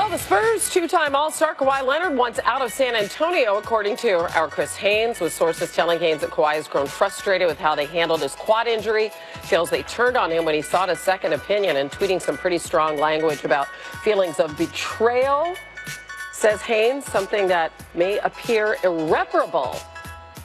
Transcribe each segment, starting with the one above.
Well, the Spurs' two-time All-Star Kawhi Leonard wants out of San Antonio, according to our Chris Haynes, with sources telling Haynes that Kawhi has grown frustrated with how they handled his quad injury. Feels they turned on him when he sought a second opinion, and tweeting some pretty strong language about feelings of betrayal, says Haynes, something that may appear irreparable.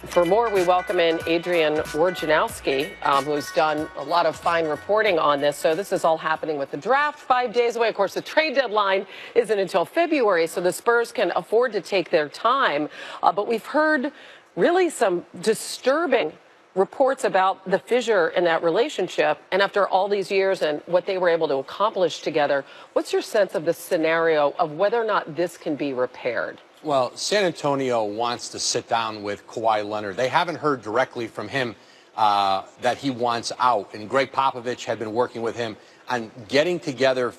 For more, we welcome in Adrian Wojnarowski, who's done a lot of fine reporting on this. So this is all happening with the draft 5 days away. Of course, the trade deadline isn't until February, so the Spurs can afford to take their time. But we've heard really some disturbing reports about the fissure in that relationship. And after all these years and what they were able to accomplish together, what's your sense of the scenario of whether or not this can be repaired? Well, San Antonio wants to sit down with Kawhi Leonard. They haven't heard directly from him that he wants out. And Greg Popovich had been working with him on getting together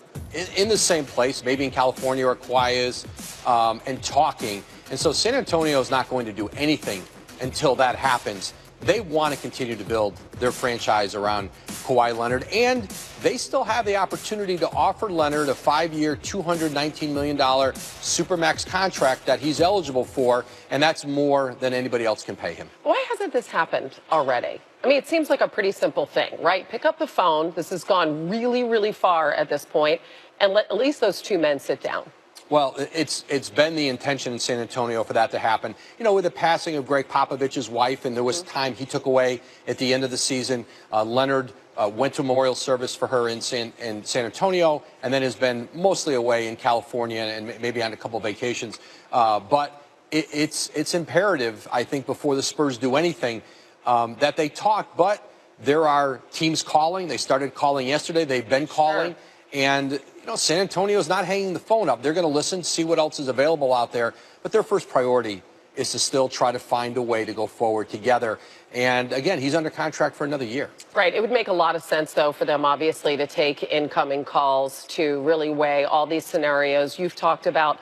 in the same place, maybe in California where Kawhi is, and talking. And so San Antonio is not going to do anything until that happens. They want to continue to build their franchise around Kawhi Leonard, and they still have the opportunity to offer Leonard a 5-year, $219 million Supermax contract that he's eligible for, and that's more than anybody else can pay him. Why hasn't this happened already? I mean, it seems like a pretty simple thing, right? Pick up the phone. This has gone really, really far at this point, and let at least those two men sit down. Well, it's been the intention in San Antonio for that to happen. You know, with the passing of Greg Popovich's wife, and there was time he took away at the end of the season. Leonard went to a memorial service for her in San Antonio, and then has been mostly away in California and maybe on a couple of vacations. But it's imperative, I think, before the Spurs do anything, that they talk. But there are teams calling. They started calling yesterday. They've been calling. Sure. And, you know, San Antonio's not hanging the phone up. They're going to listen, see what else is available out there. But their first priority is to still try to find a way to go forward together. And, again, he's under contract for another year. Right. It would make a lot of sense, though, for them, obviously, to take incoming calls to really weigh all these scenarios. You've talked about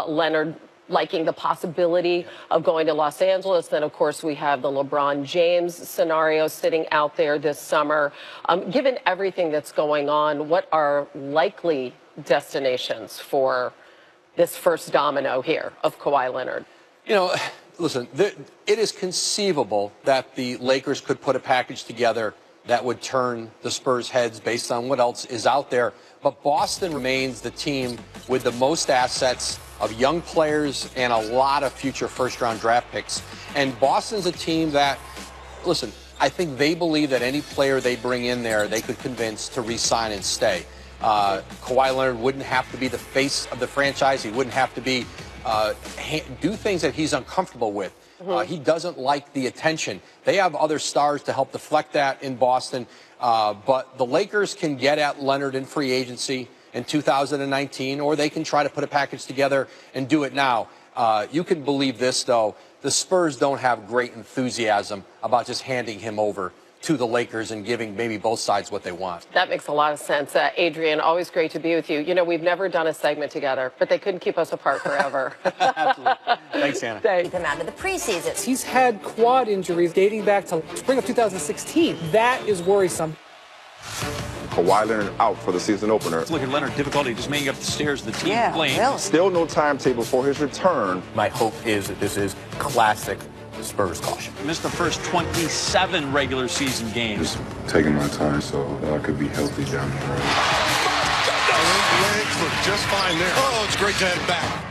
Leonard liking the possibility of going to Los Angeles. Then, of course, we have the LeBron James scenario sitting out there this summer. Given everything that's going on, what are likely destinations for this first domino here of Kawhi Leonard? You know, listen, it is conceivable that the Lakers could put a package together that would turn the Spurs' heads based on what else is out there. But Boston remains the team with the most assets of young players and a lot of future first-round draft picks. And Boston's a team that, listen, I think they believe that any player they bring in there, they could convince to re-sign and stay. Kawhi Leonard wouldn't have to be the face of the franchise. He wouldn't have to be do things that he's uncomfortable with. He doesn't like the attention. They have other stars to help deflect that in Boston. But the Lakers can get at Leonard in free agency in 2019, or they can try to put a package together and do it now. You can believe this, though. The Spurs don't have great enthusiasm about just handing him over to the Lakers and giving maybe both sides what they want. That makes a lot of sense. Adrian, always great to be with you. You know, we've never done a segment together, but they couldn't keep us apart forever. Absolutely. Thanks, Anna. Keep him out of the preseason. He's had quad injuries dating back to spring of 2016. That is worrisome. Kawhi Leonard out for the season opener. Look at Leonard, difficulty just making up the stairs. The team playing. Really. Still no timetable for his return. My hope is that this is classic Spurs caution. Missed the first 27 regular season games. Just taking my time so I could be healthy down the road. Legs look just fine there. Oh, it's great to have him back.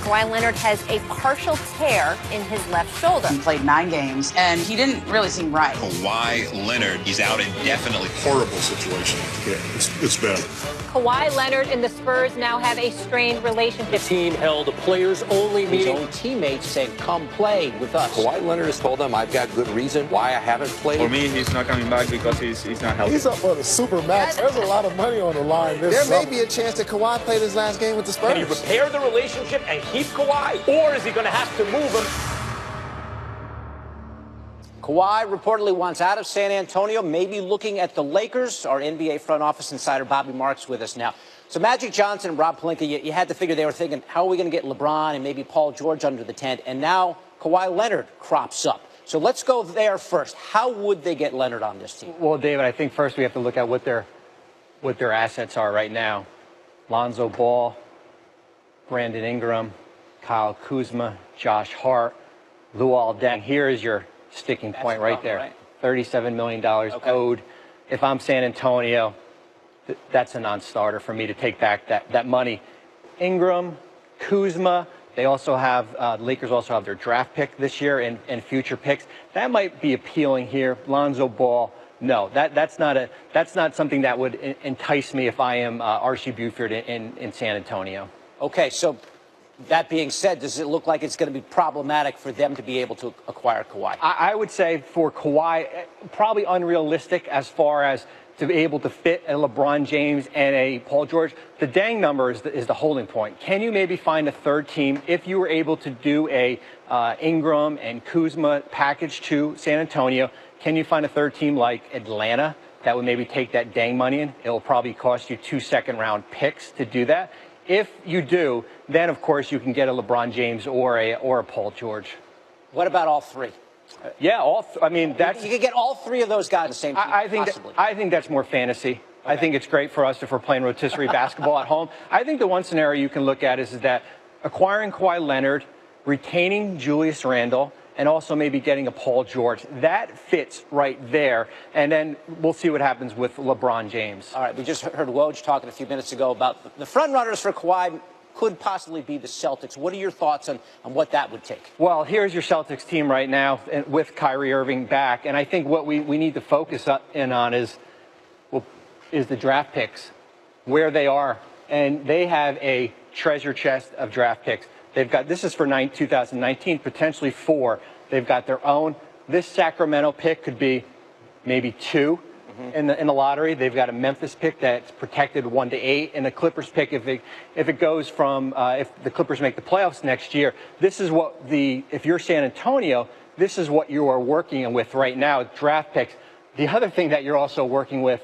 Kawhi Leonard has a partial tear in his left shoulder. He played 9 games, and he didn't really seem right. Kawhi Leonard, he's out indefinitely. Horrible situation. Yeah, it's bad. Kawhi Leonard and the Spurs now have a strained relationship. The team held a players-only meeting. His own teammates said, come play with us. Kawhi Leonard has told them, I've got good reason why I haven't played. For me, he's not coming back because he's not healthy. He's up for the Supermax. There's a lot of money on the line this There may be a chance that Kawhi played his last game with the Spurs. Can he repair the relationship and keep Kawhi, or is he going to have to move him? Kawhi reportedly wants out of San Antonio, maybe looking at the Lakers. Our NBA front office insider Bobby Marks with us now. So Magic Johnson and Rob Pelinka, you had to figure they were thinking, how are we going to get LeBron and maybe Paul George under the tent? And now Kawhi Leonard crops up. So let's go there first. How would they get Leonard on this team? Well, David, I think first we have to look at what their assets are right now. Lonzo Ball, Brandon Ingram, Kyle Kuzma, Josh Hart, Luol Deng. Here is your sticking point right there. Right? $37 million owed. If I'm San Antonio, that's a non-starter for me to take back that money. Ingram, Kuzma, they also have, the Lakers also have their draft pick this year and future picks. That might be appealing here. Lonzo Ball, no, that's not something that would entice me if I am R.C. Buford in San Antonio. Okay, so that being said, does it look like it's going to be problematic for them to be able to acquire Kawhi? I would say for Kawhi, probably unrealistic as far as to be able to fit a LeBron James and a Paul George. The Deng number is the holding point. Can you maybe find a third team if you were able to do a Ingram and Kuzma package to San Antonio? Can you find a third team like Atlanta that would maybe take that Deng money in? It'll probably cost you 2 second-round picks to do that. If you do, then of course you can get a LeBron James or a Paul George. What about all three? Yeah, I mean, that's... You could get all three of those guys in the same team, I think that's more fantasy. Okay. I think it's great for us if we're playing rotisserie basketball at home. I think the one scenario you can look at is that acquiring Kawhi Leonard, retaining Julius Randle, and also maybe getting a Paul George. That fits right there. And then we'll see what happens with LeBron James. All right, we just heard Woj talking a few minutes ago about the front runners for Kawhi could possibly be the Celtics. What are your thoughts on what that would take? Well, here's your Celtics team right now with Kyrie Irving back. And I think what we need to focus in on is the draft picks, where they are. And they have a treasure chest of draft picks. They've got, this is for 2019, potentially 4. They've got their own. This Sacramento pick could be maybe 2 in the lottery. They've got a Memphis pick that's protected 1 to 8, and the Clippers pick if it goes from if the Clippers make the playoffs next year. This is what if you're San Antonio, this is what you are working with right now, draft picks. The other thing that you're also working with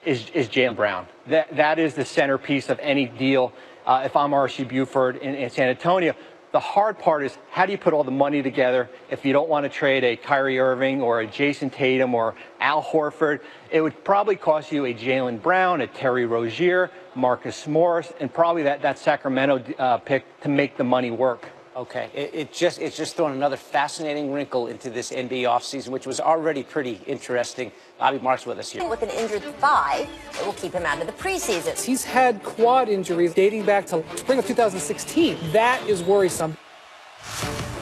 is Jaylen Brown. That is the centerpiece of any deal. If I'm R.C. Buford in San Antonio, the hard part is how do you put all the money together if you don't want to trade a Kyrie Irving or a Jason Tatum or Al Horford? It would probably cost you a Jaylen Brown, a Terry Rozier, Marcus Morris, and probably that Sacramento pick to make the money work. Okay, it's just thrown another fascinating wrinkle into this NBA offseason, which was already pretty interesting. Bobby Marks with us here. With an injured thigh, it will keep him out of the preseason. He's had quad injuries dating back to spring of 2016. That is worrisome.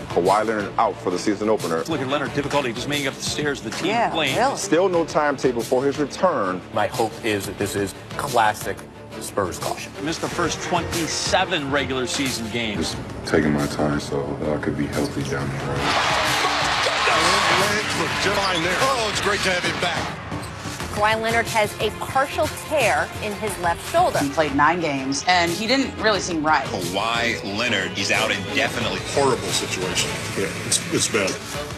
Kawhi Leonard out for the season opener. Look at Leonard, difficulty just making up the stairs of the team plane. Really. Still no timetable for his return. My hope is that this is classic Spurs caution. Missed the first 27 regular season games. Just taking my time so that I could be healthy down the road. Oh, it's great to have him back. Kawhi Leonard has a partial tear in his left shoulder. He played 9 games, and he didn't really seem right. Kawhi Leonard, he's out indefinitely. Horrible situation. Yeah, it's bad.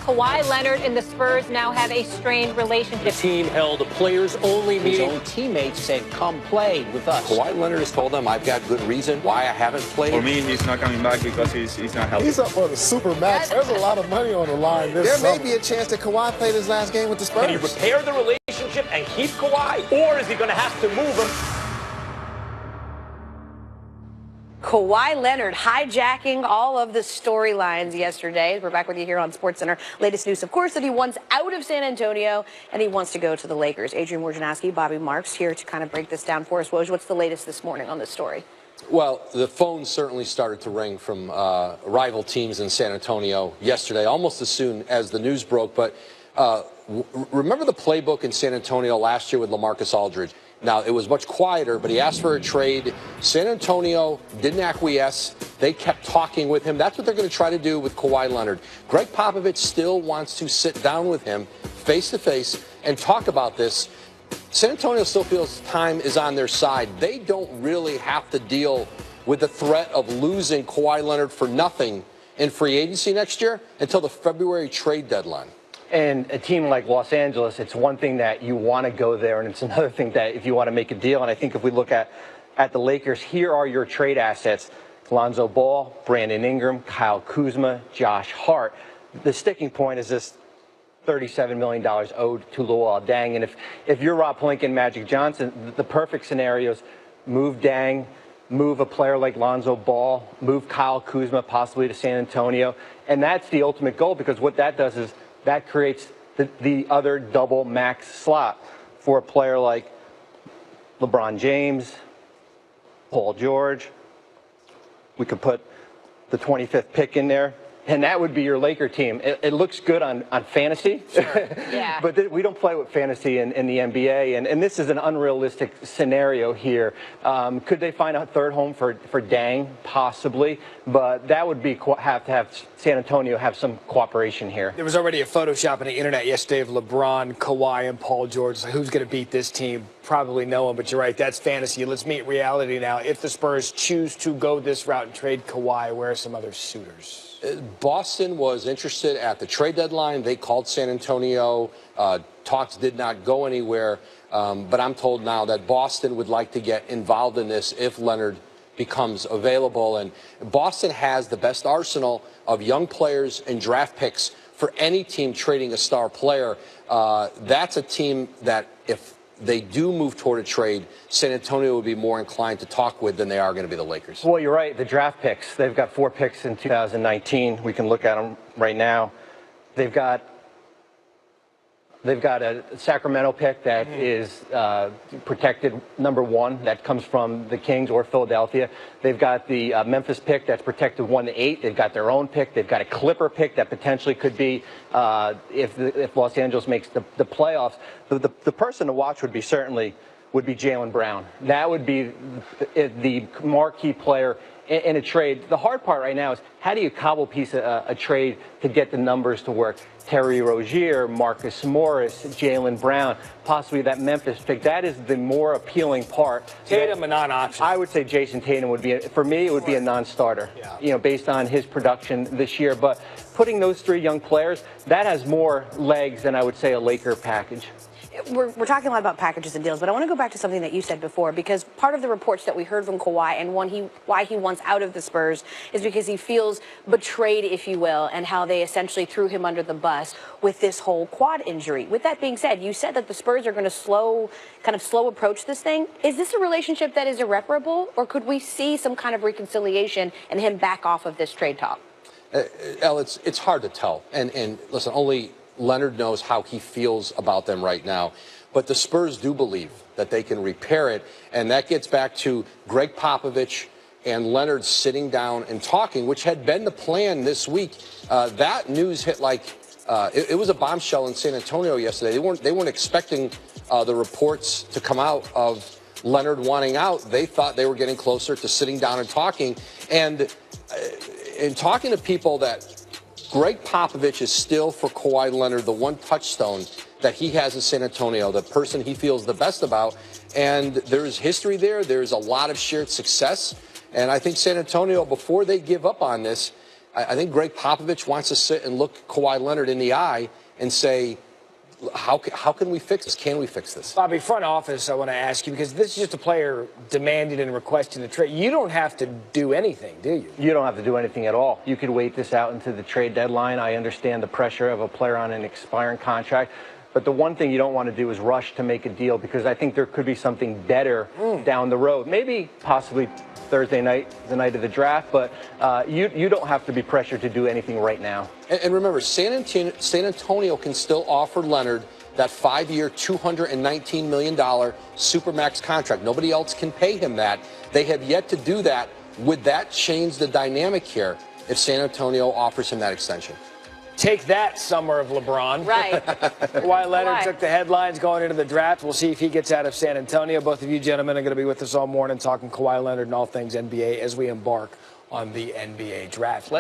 Kawhi Leonard and the Spurs now have a strained relationship. The team held a players-only meeting. His own teammates said, come play with us. Kawhi Leonard has told them, I've got good reason why I haven't played. For me, he's not coming back because he's not healthy. He's up for the super max. There's a lot of money on the line this There summer. may be a chance that Kawhi played his last game with the Spurs. Can he repair the relationship and keep Kawhi, or is he going to have to move him? Kawhi Leonard hijacking all of the storylines yesterday. We're back with you here on SportsCenter. Latest news, of course, that he wants out of San Antonio and he wants to go to the Lakers. Adrian, Wojnarowski, Bobby Marks here to kind of break this down for us. Woj, what's the latest this morning on this story? Well, the phone certainly started to ring from rival teams in San Antonio yesterday, almost as soon as the news broke. But remember the playbook in San Antonio last year with LaMarcus Aldridge? Now, it was much quieter, but he asked for a trade. San Antonio didn't acquiesce. They kept talking with him. That's what they're going to try to do with Kawhi Leonard. Greg Popovich still wants to sit down with him face-to-face and talk about this. San Antonio still feels time is on their side. They don't really have to deal with the threat of losing Kawhi Leonard for nothing in free agency next year until the February trade deadline. And a team like Los Angeles, it's one thing that you want to go there, and it's another thing that if you want to make a deal. And I think if we look at the Lakers, here are your trade assets. Lonzo Ball, Brandon Ingram, Kyle Kuzma, Josh Hart. The sticking point is this $37 million owed to Luol Deng. And if you're Rob Pelinka and Magic Johnson, the perfect scenario is move Deng, move a player like Lonzo Ball, move Kyle Kuzma possibly to San Antonio. And that's the ultimate goal, because what that does is that creates the other double max slot for a player like LeBron James, Paul George. We could put the 25th pick in there, and that would be your Laker team. It looks good on fantasy, sure. Yeah. But we don't play with fantasy in the NBA, and this is an unrealistic scenario here. Could they find a third home for Dang? Possibly, but that would be have to have San Antonio have some cooperation here. There was already a Photoshop on the internet yesterday of LeBron, Kawhi, and Paul George. So who's going to beat this team? Probably no one, but you're right, that's fantasy. Let's meet reality now. If the Spurs choose to go this route and trade Kawhi, where are some other suitors? Boston was interested at the trade deadline. They called San Antonio. Talks did not go anywhere. But I'm told now that Boston would like to get involved in this if Leonard becomes available. And Boston has the best arsenal of young players and draft picks for any team trading a star player. That's a team that if they do move toward a trade, San Antonio would be more inclined to talk with than they are going to be the Lakers. Well, you're right. The draft picks, they've got 4 picks in 2019. We can look at them right now. They've got a Sacramento pick that is protected #1. That comes from the Kings or Philadelphia. They've got the Memphis pick that's protected 1 to 8. They've got their own pick. They've got a Clipper pick that potentially could be if Los Angeles makes the playoffs. The person to watch would be Jaylen Brown. That would be the marquee player in a trade. The hard part right now is how do you cobble piece a trade to get the numbers to work? Terry Rozier, Marcus Morris, Jaylen Brown, possibly that Memphis pick. That is the more appealing part. Tatum a non-option. I would say Jason Tatum would be, for me, it would be a non-starter, based on his production this year. But putting those 3 young players, that has more legs than I would say a Laker package. We're talking a lot about packages and deals, but I want to go back to something that you said before, because part of the reports that we heard from Kawhi and why he wants out of the Spurs is because he feels betrayed, if you will, and how they essentially threw him under the bus with this whole quad injury. With that being said, you said that the Spurs are going to slow approach this thing. Is this a relationship that is irreparable, or could we see some kind of reconciliation and him back off of this trade talk? Elle, it's hard to tell. And listen, only Leonard knows how he feels about them right now. But the Spurs do believe that they can repair it. And that gets back to Greg Popovich and Leonard sitting down and talking, which had been the plan this week. That news hit it was a bombshell in San Antonio yesterday. They weren't expecting the reports to come out of Leonard wanting out. They thought they were getting closer to sitting down and talking. And in talking to people, that Greg Popovich is still, for Kawhi Leonard, the one touchstone that he has in San Antonio, the person he feels the best about. And there's history there. There's a lot of shared success. And I think San Antonio, before they give up on this, I think Greg Popovich wants to sit and look Kawhi Leonard in the eye and say, how can we fix this? Can we fix this? Bobby, front office, I want to ask you, because this is just a player demanding and requesting the trade. You don't have to do anything, do you? You don't have to do anything at all. You could wait this out into the trade deadline. I understand the pressure of a player on an expiring contract. But the one thing you don't want to do is rush to make a deal, because I think there could be something better down the road. Maybe, possibly Thursday night, the night of the draft, but you don't have to be pressured to do anything right now. And remember, San Antonio can still offer Leonard that 5-year, $219 million Supermax contract. Nobody else can pay him that. They have yet to do that. Would that change the dynamic here if San Antonio offers him that extension? Take that, summer of LeBron. Right. Kawhi Leonard took the headlines going into the draft. We'll see if he gets out of San Antonio. Both of you gentlemen are going to be with us all morning talking Kawhi Leonard and all things NBA as we embark on the NBA draft.